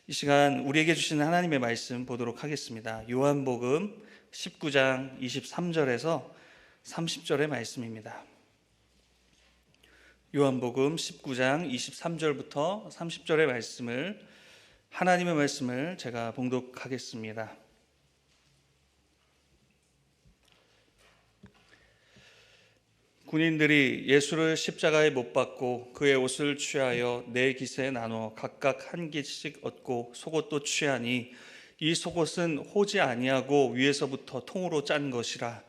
이 시간 우리에게 주시는 하나님의 말씀 보도록 하겠습니다. 요한복음 19장 23절에서 30절의 말씀입니다. 요한복음 19장 23절부터 30절의 말씀을, 하나님의 말씀을 제가 봉독하겠습니다. 군인들이 예수를 십자가에 못 박고 그의 옷을 취하여 네 깃에 나눠 각각 한 깃씩 얻고 속옷도 취하니 이 속옷은 호지 아니하고 위에서부터 통으로 짠 것이라.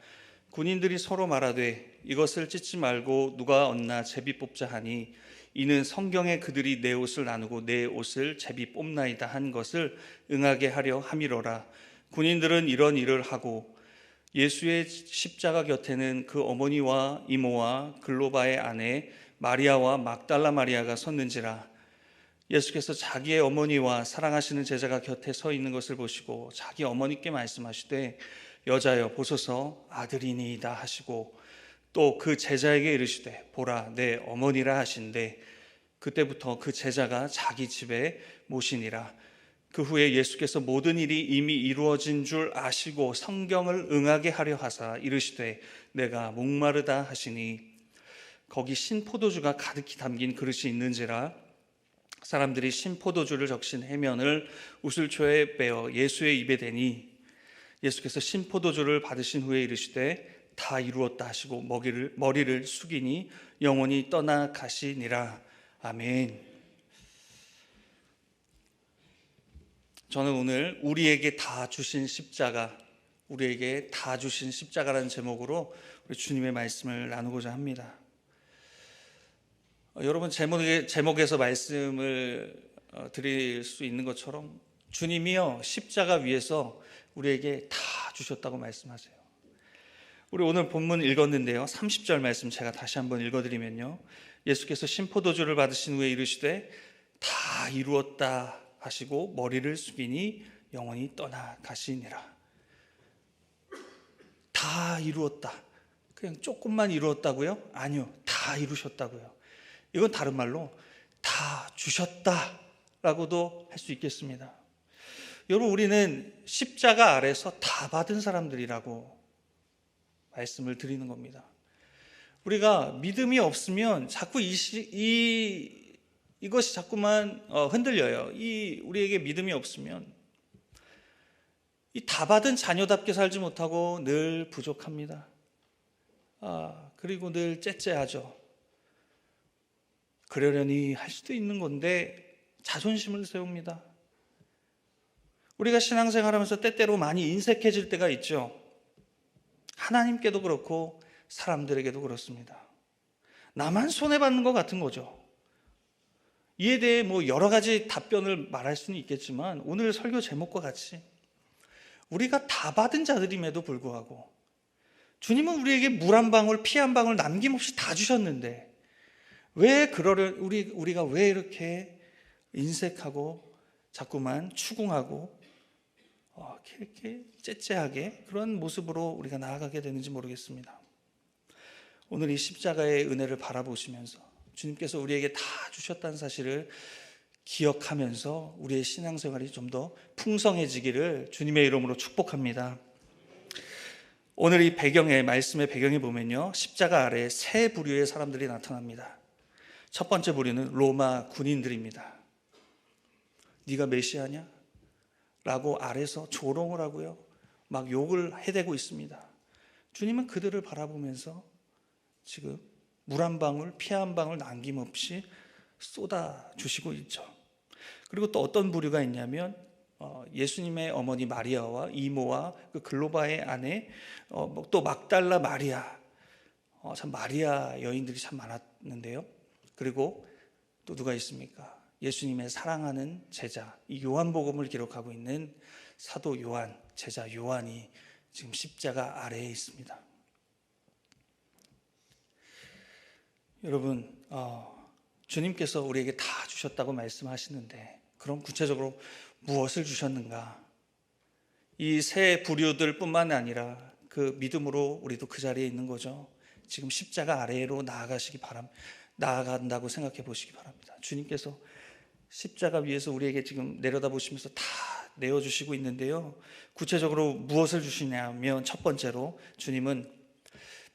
군인들이 서로 말하되 이것을 찢지 말고 누가 얻나 제비 뽑자 하니 이는 성경에 그들이 내 옷을 나누고 내 옷을 제비 뽑나이다 한 것을 응하게 하려 함이로라. 군인들은 이런 일을 하고 예수의 십자가 곁에는 그 어머니와 이모와 글로바의 아내 마리아와 막달라 마리아가 섰는지라. 예수께서 자기의 어머니와 사랑하시는 제자가 곁에 서 있는 것을 보시고 자기 어머니께 말씀하시되 여자여 보소서 아들이니이다 하시고 또 그 제자에게 이르시되 보라 내 어머니라 하신대 그때부터 그 제자가 자기 집에 모시니라. 그 후에 예수께서 모든 일이 이미 이루어진 줄 아시고 성경을 응하게 하려 하사 이르시되 내가 목마르다 하시니 거기 신포도주가 가득히 담긴 그릇이 있는지라. 사람들이 신포도주를 적신 해면을 우슬초에 빼어 예수의 입에 대니 예수께서 신포도주를 받으신 후에 이르시되 다 이루었다 하시고 머리를 숙이니 영혼이 떠나 가시니라. 아멘. 저는 오늘 우리에게 다 주신 십자가, 우리에게 다 주신 십자가라는 제목으로 우리 주님의 말씀을 나누고자 합니다. 여러분 제목에서 말씀을 드릴 수 있는 것처럼 주님이요 십자가 위에서 우리에게 다 주셨다고 말씀하세요. 우리 오늘 본문 읽었는데요, 30절 말씀 제가 다시 한번 읽어드리면요, 예수께서 신포도주를 받으신 후에 이르시되 다 이루었다 하시고 머리를 숙이니 영원히 떠나 가시니라. 다 이루었다. 그냥 조금만 이루었다고요? 아니요, 다 이루셨다고요. 이건 다른 말로 다 주셨다라고도 할 수 있겠습니다. 여러분, 우리는 십자가 아래서 다 받은 사람들이라고 말씀을 드리는 겁니다. 우리가 믿음이 없으면 자꾸 이것이 자꾸만 흔들려요. 우리에게 믿음이 없으면 이 다 받은 자녀답게 살지 못하고 늘 부족합니다. 그리고 늘 째째하죠. 그러려니 할 수도 있는 건데 자존심을 세웁니다. 우리가 신앙생활하면서 때때로 많이 인색해질 때가 있죠. 하나님께도 그렇고 사람들에게도 그렇습니다. 나만 손해받는 것 같은 거죠. 이에 대해 여러 가지 답변을 말할 수는 있겠지만 오늘 설교 제목과 같이 우리가 다 받은 자들임에도 불구하고 주님은 우리에게 물 한 방울, 피 한 방울 남김없이 다 주셨는데 왜 우리가 왜 이렇게 인색하고 자꾸만 추궁하고 이렇게 째째하게 그런 모습으로 우리가 나아가게 되는지 모르겠습니다. 오늘 이 십자가의 은혜를 바라보시면서 주님께서 우리에게 다 주셨다는 사실을 기억하면서 우리의 신앙생활이 좀 더 풍성해지기를 주님의 이름으로 축복합니다. 오늘 이 말씀의 배경에 보면요, 십자가 아래에 세 부류의 사람들이 나타납니다. 첫 번째 부류는 로마 군인들입니다. 네가 메시아냐? 라고 아래서 조롱을 하고요, 막 욕을 해대고 있습니다. 주님은 그들을 바라보면서 지금 물 한 방울, 피 한 방울 남김없이 쏟아주시고 있죠. 그리고 또 어떤 부류가 있냐면 예수님의 어머니 마리아와 이모와 그 글로바의 아내, 또 막달라 마리아, 참 마리아 여인들이 참 많았는데요. 그리고 또 누가 있습니까? 예수님의 사랑하는 제자, 이 요한복음을 기록하고 있는 사도 요한, 제자 요한이 지금 십자가 아래에 있습니다. 여러분, 주님께서 우리에게 다 주셨다고 말씀하시는데 그럼 구체적으로 무엇을 주셨는가? 이 세 부류들 뿐만 아니라 그 믿음으로 우리도 그 자리에 있는 거죠. 지금 십자가 아래로 나아간다고 생각해 보시기 바랍니다. 주님께서 십자가 위에서 우리에게 지금 내려다보시면서 다 내어주시고 있는데요. 구체적으로 무엇을 주시냐면 첫 번째로 주님은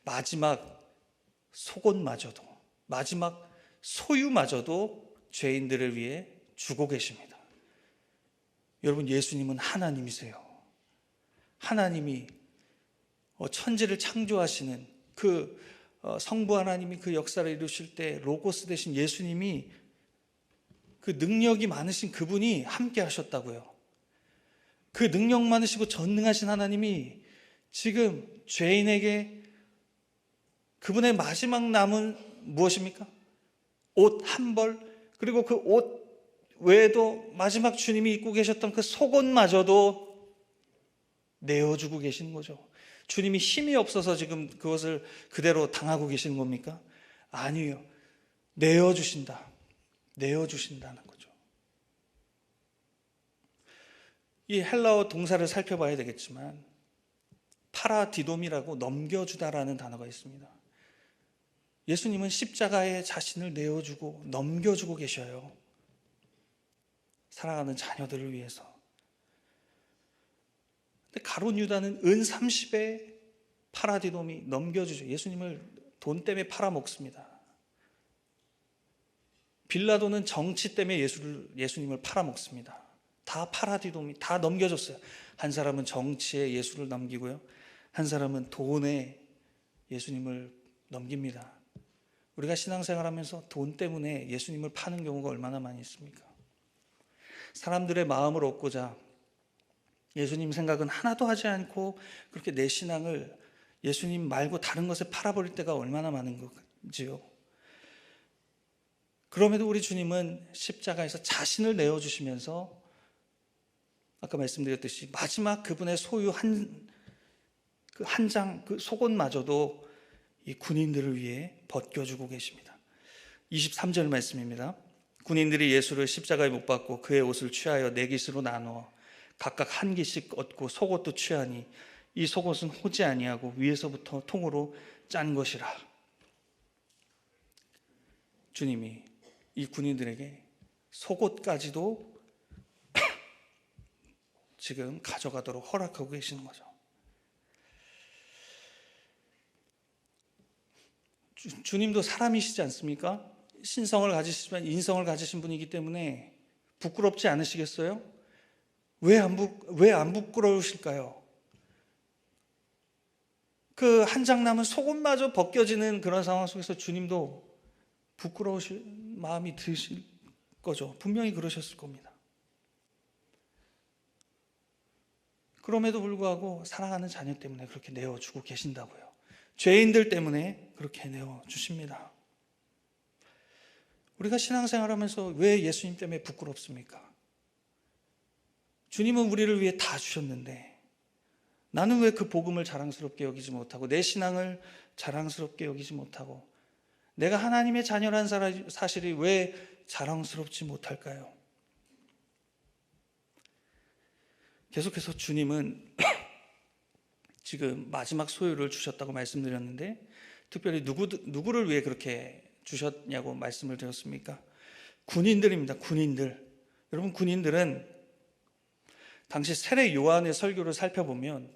마지막 속옷마저도, 마지막 소유마저도 죄인들을 위해 주고 계십니다. 여러분, 예수님은 하나님이세요. 하나님이 천지를 창조하시는 그 성부 하나님이 그 역사를 이루실 때 로고스 되신 예수님이, 그 능력이 많으신 그분이 함께 하셨다고요. 그 능력 많으시고 전능하신 하나님이 지금 죄인에게 그분의 마지막 남은 무엇입니까? 옷 한 벌, 그리고 그 옷 외에도 마지막 주님이 입고 계셨던 그 속옷마저도 내어주고 계시는 거죠. 주님이 힘이 없어서 지금 그것을 그대로 당하고 계시는 겁니까? 아니에요. 내어주신다. 내어주신다는 거죠. 이 헬라어 동사를 살펴봐야 되겠지만 파라디돔이라고 넘겨주다라는 단어가 있습니다. 예수님은 십자가에 자신을 내어주고 넘겨주고 계셔요. 사랑하는 자녀들을 위해서. 근데 가룟 유다는 은 30에 파라디돔이 넘겨주죠. 예수님을 돈 때문에 팔아먹습니다. 빌라도는 정치 때문에 예수님을 팔아먹습니다. 다 파라디돔이 다 넘겨줬어요. 한 사람은 정치에 예수를 넘기고요, 한 사람은 돈에 예수님을 넘깁니다. 우리가 신앙생활하면서 돈 때문에 예수님을 파는 경우가 얼마나 많이 있습니까? 사람들의 마음을 얻고자 예수님 생각은 하나도 하지 않고 그렇게 내 신앙을 예수님 말고 다른 것에 팔아버릴 때가 얼마나 많은 건지요. 그럼에도 우리 주님은 십자가에서 자신을 내어주시면서 아까 말씀드렸듯이 마지막 그분의 소유 한 장 그 속옷마저도 이 군인들을 위해 벗겨주고 계십니다. 23절 말씀입니다. 군인들이 예수를 십자가에 못 박고 그의 옷을 취하여 네 깃으로 나누어 각각 한 깃씩 얻고 속옷도 취하니 이 속옷은 호지 아니하고 위에서부터 통으로 짠 것이라. 주님이 이 군인들에게 속옷까지도 지금 가져가도록 허락하고 계시는 거죠. 주님도 사람이시지 않습니까? 신성을 가지시지만 인성을 가지신 분이기 때문에 부끄럽지 않으시겠어요? 왜 안 부끄러우실까요? 그 한 장 남은 속옷마저 벗겨지는 그런 상황 속에서 주님도 부끄러우실 마음이 드실 거죠. 분명히 그러셨을 겁니다. 그럼에도 불구하고 사랑하는 자녀 때문에 그렇게 내어주고 계신다고요. 죄인들 때문에 그렇게 내어주십니다. 우리가 신앙생활하면서 왜 예수님 때문에 부끄럽습니까? 주님은 우리를 위해 다 주셨는데 나는 왜 그 복음을 자랑스럽게 여기지 못하고 내 신앙을 자랑스럽게 여기지 못하고 내가 하나님의 자녀라는 사실이 왜 자랑스럽지 못할까요? 계속해서 주님은 지금 마지막 소유를 주셨다고 말씀드렸는데 특별히 누구를 위해 그렇게 주셨냐고 말씀을 드렸습니까? 군인들입니다. 군인들. 여러분, 군인들은 당시 세례 요한의 설교를 살펴보면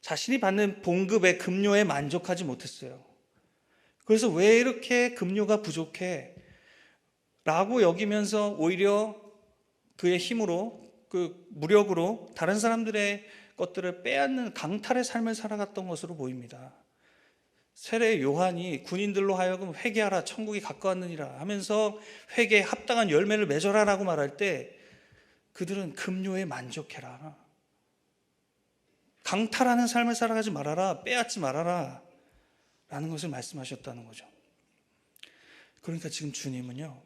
자신이 받는 봉급의 급료에 만족하지 못했어요. 그래서 왜 이렇게 급료가 부족해? 라고 여기면서 오히려 그의 힘으로, 그 무력으로 다른 사람들의 것들을 빼앗는 강탈의 삶을 살아갔던 것으로 보입니다. 세례 요한이 군인들로 하여금 회개하라, 천국이 가까웠느니라 하면서 회개에 합당한 열매를 맺어라라고 말할 때 그들은 급료에 만족해라, 강탈하는 삶을 살아가지 말아라, 빼앗지 말아라 라는 것을 말씀하셨다는 거죠. 그러니까 지금 주님은요,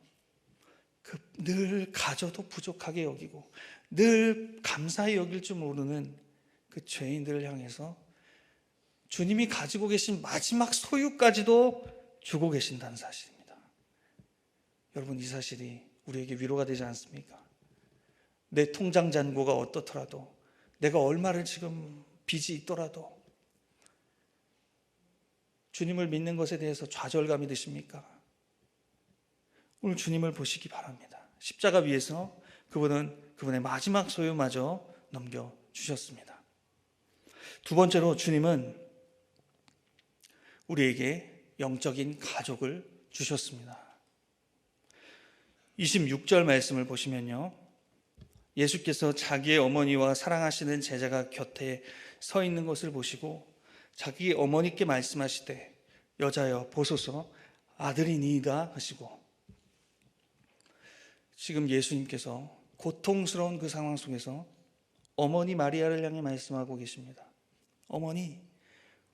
늘 가져도 부족하게 여기고 늘 감사히 여길 줄 모르는 그 죄인들을 향해서 주님이 가지고 계신 마지막 소유까지도 주고 계신다는 사실입니다. 여러분, 이 사실이 우리에게 위로가 되지 않습니까? 내 통장 잔고가 어떻더라도, 내가 얼마를 지금 빚이 있더라도 주님을 믿는 것에 대해서 좌절감이 드십니까? 오늘 주님을 보시기 바랍니다. 십자가 위에서 그분은 그분의 마지막 소유마저 넘겨주셨습니다. 두 번째로 주님은 우리에게 영적인 가족을 주셨습니다. 26절 말씀을 보시면요, 예수께서 자기의 어머니와 사랑하시는 제자가 곁에 서 있는 것을 보시고 자기 어머니께 말씀하시되 여자여 보소서 아들이니이다 하시고, 지금 예수님께서 고통스러운 그 상황 속에서 어머니 마리아를 향해 말씀하고 계십니다. 어머니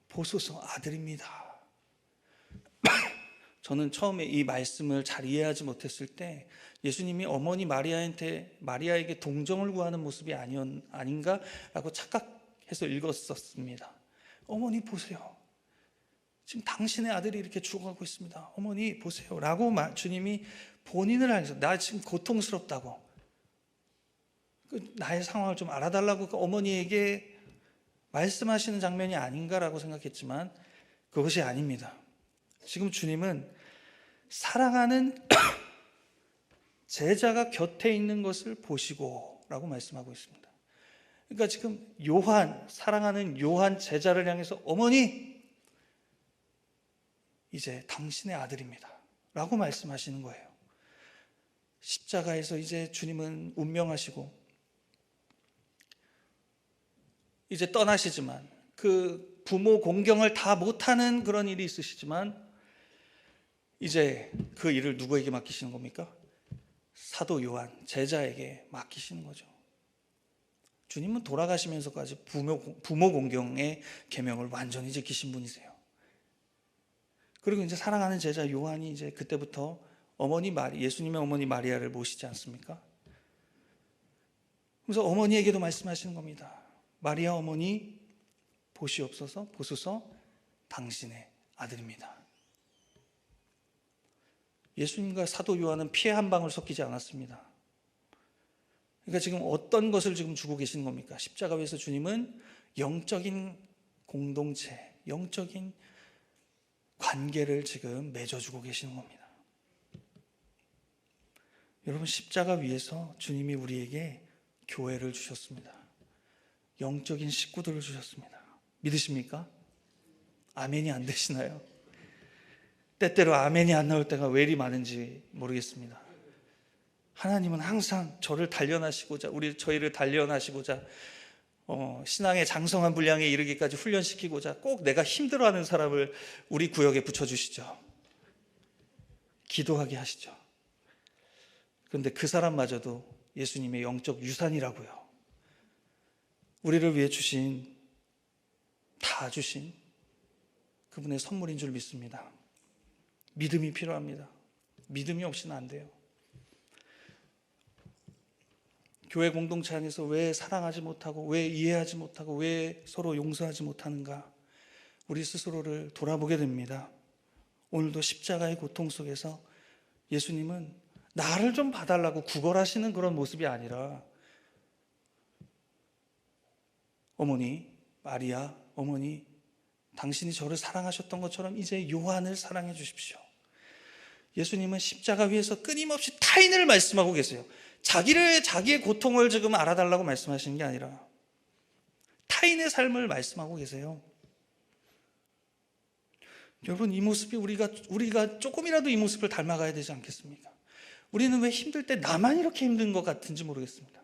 보소서 아들입니다. 저는 처음에 이 말씀을 잘 이해하지 못했을 때 예수님이 어머니 마리아에게 동정을 구하는 모습이 아닌가라고 착각해서 읽었었습니다. 어머니 보세요. 지금 당신의 아들이 이렇게 죽어가고 있습니다. 어머니 보세요. 라고 주님이 본인을 향해서 나 지금 고통스럽다고, 나의 상황을 좀 알아달라고 그 어머니에게 말씀하시는 장면이 아닌가라고 생각했지만 그것이 아닙니다. 지금 주님은 사랑하는 제자가 곁에 있는 것을 보시고 라고 말씀하고 있습니다. 그러니까 지금 사랑하는 요한 제자를 향해서 어머니 이제 당신의 아들입니다 라고 말씀하시는 거예요. 십자가에서 이제 주님은 운명하시고 이제 떠나시지만 그 부모 공경을 다 못하는 그런 일이 있으시지만 이제 그 일을 누구에게 맡기시는 겁니까? 사도 요한 제자에게 맡기시는 거죠. 주님은 돌아가시면서까지 부모 공경의 계명을 완전히 지키신 분이세요. 그리고 이제 사랑하는 제자 요한이 이제 그때부터 예수님의 어머니 마리아를 모시지 않습니까? 그래서 어머니에게도 말씀하시는 겁니다. 마리아 어머니 보소서 당신의 아들입니다. 예수님과 사도 요한은 피에 한 방울 섞이지 않았습니다. 그러니까 지금 어떤 것을 지금 주고 계시는 겁니까? 십자가 위에서 주님은 영적인 공동체, 영적인 관계를 지금 맺어주고 계시는 겁니다. 여러분, 십자가 위에서 주님이 우리에게 교회를 주셨습니다. 영적인 식구들을 주셨습니다. 믿으십니까? 아멘이 안 되시나요? 때때로 아멘이 안 나올 때가 왜 이리 많은지 모르겠습니다. 하나님은 항상 저희를 단련하시고자 신앙의 장성한 분량에 이르기까지 훈련시키고자 꼭 내가 힘들어하는 사람을 우리 구역에 붙여주시죠. 기도하게 하시죠. 그런데 그 사람마저도 예수님의 영적 유산이라고요. 우리를 위해 다 주신 그분의 선물인 줄 믿습니다. 믿음이 필요합니다. 믿음이 없이는 안 돼요. 교회 공동체 안에서 왜 사랑하지 못하고, 왜 이해하지 못하고, 왜 서로 용서하지 못하는가, 우리 스스로를 돌아보게 됩니다. 오늘도 십자가의 고통 속에서 예수님은 나를 좀 봐달라고 구걸하시는 그런 모습이 아니라, 어머니 마리아, 어머니 당신이 저를 사랑하셨던 것처럼 이제 요한을 사랑해 주십시오. 예수님은 십자가 위에서 끊임없이 타인을 말씀하고 계세요. 자기의 고통을 지금 알아달라고 말씀하시는 게 아니라 타인의 삶을 말씀하고 계세요. 여러분, 이 모습이 우리가 조금이라도 이 모습을 닮아가야 되지 않겠습니까? 우리는 왜 힘들 때 나만 이렇게 힘든 것 같은지 모르겠습니다.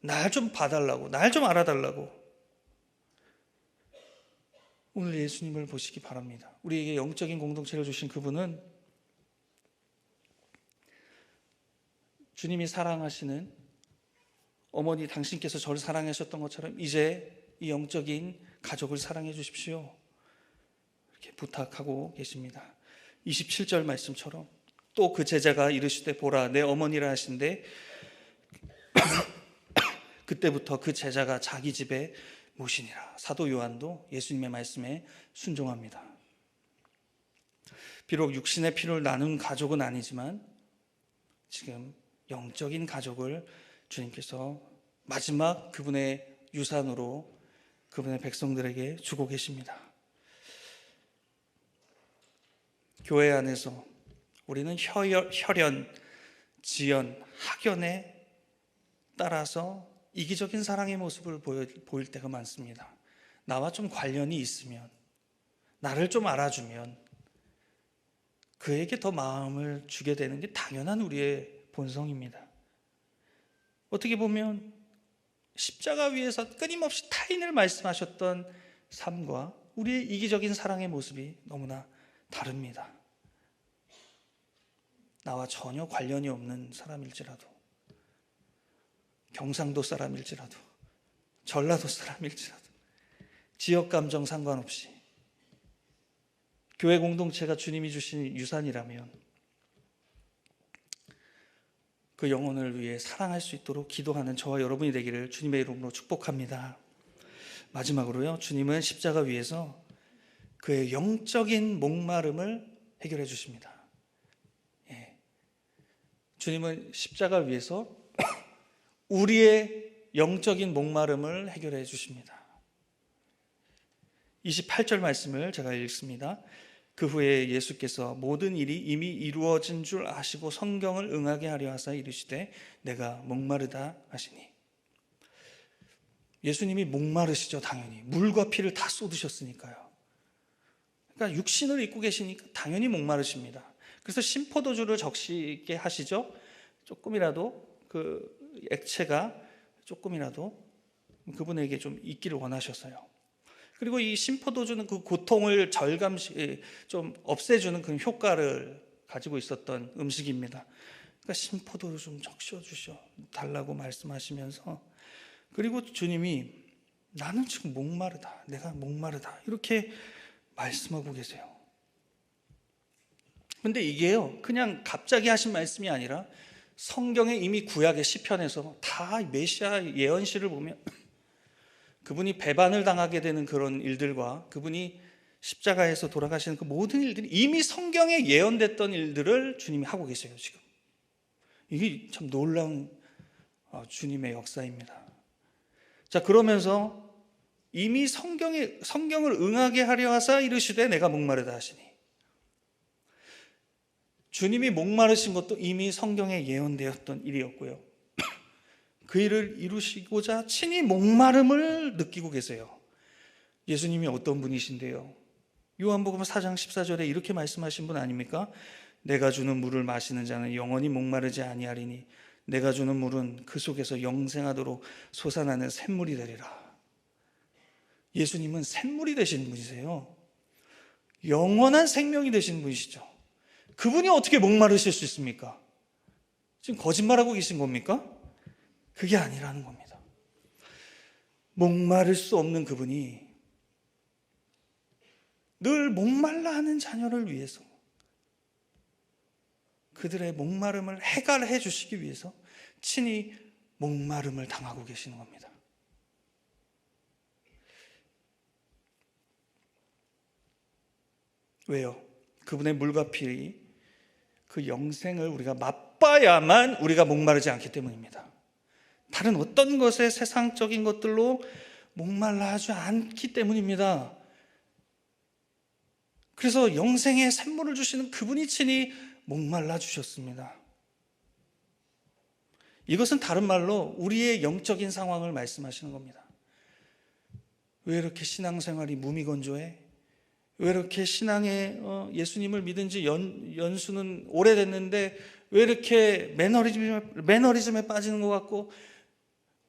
날 좀 봐달라고, 날 좀 알아달라고. 오늘 예수님을 보시기 바랍니다. 우리에게 영적인 공동체를 주신 그분은 주님이 사랑하시는 어머니 당신께서 저를 사랑하셨던 것처럼 이제 이 영적인 가족을 사랑해 주십시오. 이렇게 부탁하고 계십니다. 27절 말씀처럼 또 그 제자가 이르시되 보라 내 어머니라 하신대 그때부터 그 제자가 자기 집에 모시니라. 사도 요한도 예수님의 말씀에 순종합니다. 비록 육신의 피를 나눈 가족은 아니지만 지금 영적인 가족을 주님께서 마지막 그분의 유산으로 그분의 백성들에게 주고 계십니다. 교회 안에서 우리는 혈연, 지연, 학연에 따라서 이기적인 사랑의 모습을 보일 때가 많습니다. 나와 좀 관련이 있으면, 나를 좀 알아주면 그에게 더 마음을 주게 되는 게 당연한 우리의 본성입니다. 어떻게 보면 십자가 위에서 끊임없이 타인을 말씀하셨던 삶과 우리의 이기적인 사랑의 모습이 너무나 다릅니다. 나와 전혀 관련이 없는 사람일지라도, 경상도 사람일지라도, 전라도 사람일지라도, 지역 감정 상관없이 교회 공동체가 주님이 주신 유산이라면 그 영혼을 위해 사랑할 수 있도록 기도하는 저와 여러분이 되기를 주님의 이름으로 축복합니다. 마지막으로요, 주님은 십자가 위에서 그의 영적인 목마름을 해결해 주십니다. 주님은 십자가 위에서 우리의 영적인 목마름을 해결해 주십니다. 28절 말씀을 제가 읽습니다. 그 후에 예수께서 모든 일이 이미 이루어진 줄 아시고 성경을 응하게 하려 하사 이르시되 내가 목마르다 하시니. 예수님이 목마르시죠. 당연히 물과 피를 다 쏟으셨으니까요. 그러니까 육신을 입고 계시니까 당연히 목마르십니다. 그래서 신포도주를 적시게 하시죠. 조금이라도 그 액체가 조금이라도 그분에게 좀 있기를 원하셨어요. 그리고 이 신포도주는 그 고통을 좀 없애주는 그런 효과를 가지고 있었던 음식입니다. 그러니까 신포도주 좀 적셔주셔 달라고 말씀하시면서, 그리고 주님이 나는 지금 목마르다, 내가 목마르다 이렇게 말씀하고 계세요. 근데 이게요, 그냥 갑자기 하신 말씀이 아니라 성경에 이미 구약의 시편에서 다 메시아 예언시를 보면 그분이 배반을 당하게 되는 그런 일들과 그분이 십자가에서 돌아가시는 그 모든 일들이 이미 성경에 예언됐던 일들을 주님이 하고 계세요. 지금 이게 참 놀라운 주님의 역사입니다. 자, 그러면서 이미 성경을 응하게 하려 하사 이르시되 내가 목마르다 하시니, 주님이 목마르신 것도 이미 성경에 예언되었던 일이었고요. 그 일을 이루시고자 친히 목마름을 느끼고 계세요. 예수님이 어떤 분이신데요? 요한복음 4장 14절에 이렇게 말씀하신 분 아닙니까? 내가 주는 물을 마시는 자는 영원히 목마르지 아니하리니 내가 주는 물은 그 속에서 영생하도록 솟아나는 샘물이 되리라. 예수님은 샘물이 되신 분이세요. 영원한 생명이 되신 분이시죠. 그분이 어떻게 목마르실 수 있습니까? 지금 거짓말하고 계신 겁니까? 그게 아니라는 겁니다. 목마를 수 없는 그분이 늘 목말라 하는 자녀를 위해서, 그들의 목마름을 해결해 주시기 위해서 친히 목마름을 당하고 계시는 겁니다. 왜요? 그분의 물과 피, 그 영생을 우리가 맛봐야만 우리가 목마르지 않기 때문입니다. 다른 어떤 것에 세상적인 것들로 목말라 하지 않기 때문입니다. 그래서 영생의 샘물을 주시는 그분이 친히 목말라 주셨습니다. 이것은 다른 말로 우리의 영적인 상황을 말씀하시는 겁니다. 왜 이렇게 신앙생활이 무미건조해? 왜 이렇게 신앙에 예수님을 믿은 지 연수는 오래됐는데 왜 이렇게 매너리즘에 빠지는 것 같고,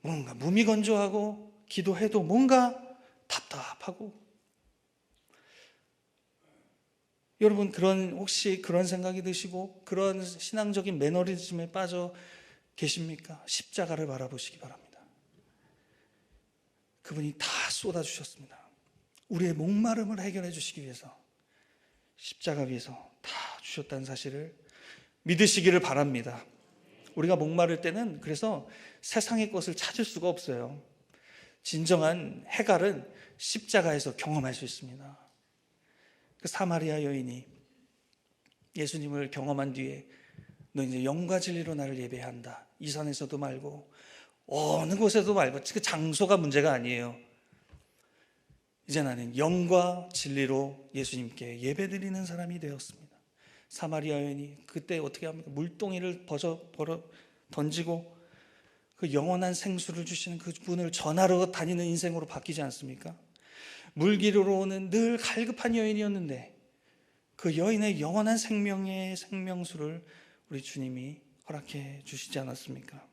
뭔가 무미건조하고 기도해도 뭔가 답답하고. 여러분, 혹시 그런 생각이 드시고 그런 신앙적인 매너리즘에 빠져 계십니까? 십자가를 바라보시기 바랍니다. 그분이 다 쏟아주셨습니다. 우리의 목마름을 해결해 주시기 위해서 십자가 위에서 다 주셨다는 사실을 믿으시기를 바랍니다. 우리가 목마를 때는 그래서 세상의 것을 찾을 수가 없어요. 진정한 해갈은 십자가에서 경험할 수 있습니다. 그 사마리아 여인이 예수님을 경험한 뒤에 너 이제 영과 진리로 나를 예배한다. 이 산에서도 말고 어느 곳에도 말고, 그 장소가 문제가 아니에요. 이제 나는 영과 진리로 예수님께 예배드리는 사람이 되었습니다. 사마리아 여인이 그때 어떻게 합니까? 물동이를 벌어 던지고 그 영원한 생수를 주시는 그 분을 전하러 다니는 인생으로 바뀌지 않습니까? 물기로는 늘 갈급한 여인이었는데 그 여인의 영원한 생명의 생명수를 우리 주님이 허락해 주시지 않았습니까?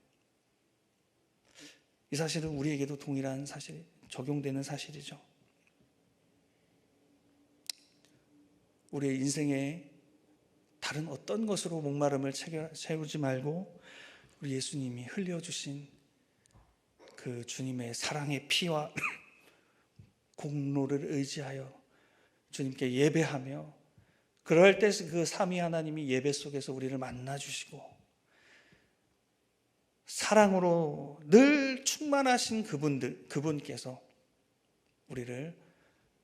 이 사실은 우리에게도 동일한 사실, 적용되는 사실이죠. 우리의 인생에 다른 어떤 것으로 목마름을 채우지 말고 우리 예수님이 흘려주신 그 주님의 사랑의 피와 공로를 의지하여 주님께 예배하며, 그럴 때 그 삼위 하나님이 예배 속에서 우리를 만나주시고 사랑으로 늘 충만하신 그분께서 우리를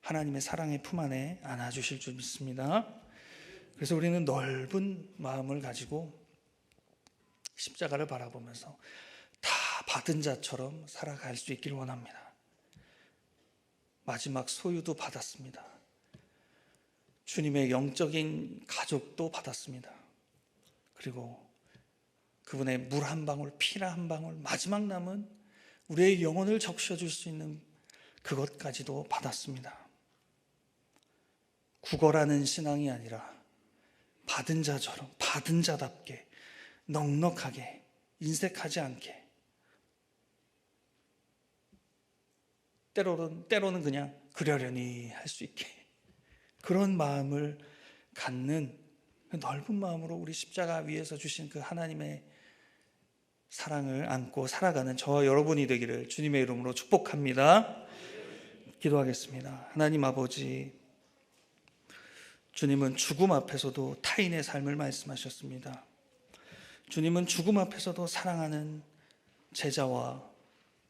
하나님의 사랑의 품 안에 안아주실 줄 믿습니다. 그래서 우리는 넓은 마음을 가지고 십자가를 바라보면서 다 받은 자처럼 살아갈 수 있기를 원합니다. 마지막 소유도 받았습니다. 주님의 영적인 가족도 받았습니다. 그리고 그분의 물 한 방울, 피나 한 방울, 마지막 남은 우리의 영혼을 적셔줄 수 있는 그것까지도 받았습니다. 구걸하는 신앙이 아니라 받은 자처럼, 받은 자답게 넉넉하게, 인색하지 않게, 때로는 그냥 그러려니 할 수 있게, 그런 마음을 갖는 넓은 마음으로 우리 십자가 위에서 주신 그 하나님의 사랑을 안고 살아가는 저와 여러분이 되기를 주님의 이름으로 축복합니다. 기도하겠습니다. 하나님 아버지, 주님은 죽음 앞에서도 타인의 삶을 말씀하셨습니다. 주님은 죽음 앞에서도 사랑하는 제자와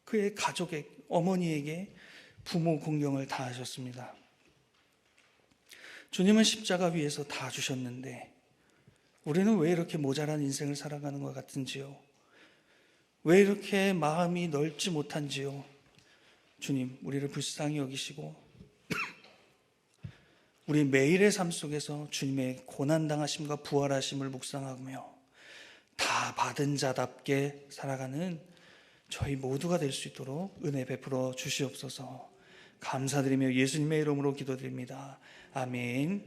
그의 가족의 어머니에게 부모 공경을 다하셨습니다. 주님은 십자가 위에서 다 주셨는데 우리는 왜 이렇게 모자란 인생을 살아가는 것 같은지요? 왜 이렇게 마음이 넓지 못한지요? 주님, 우리를 불쌍히 여기시고 우리 매일의 삶 속에서 주님의 고난당하심과 부활하심을 묵상하며 다 받은 자답게 살아가는 저희 모두가 될 수 있도록 은혜 베풀어 주시옵소서. 감사드리며 예수님의 이름으로 기도드립니다. 아멘.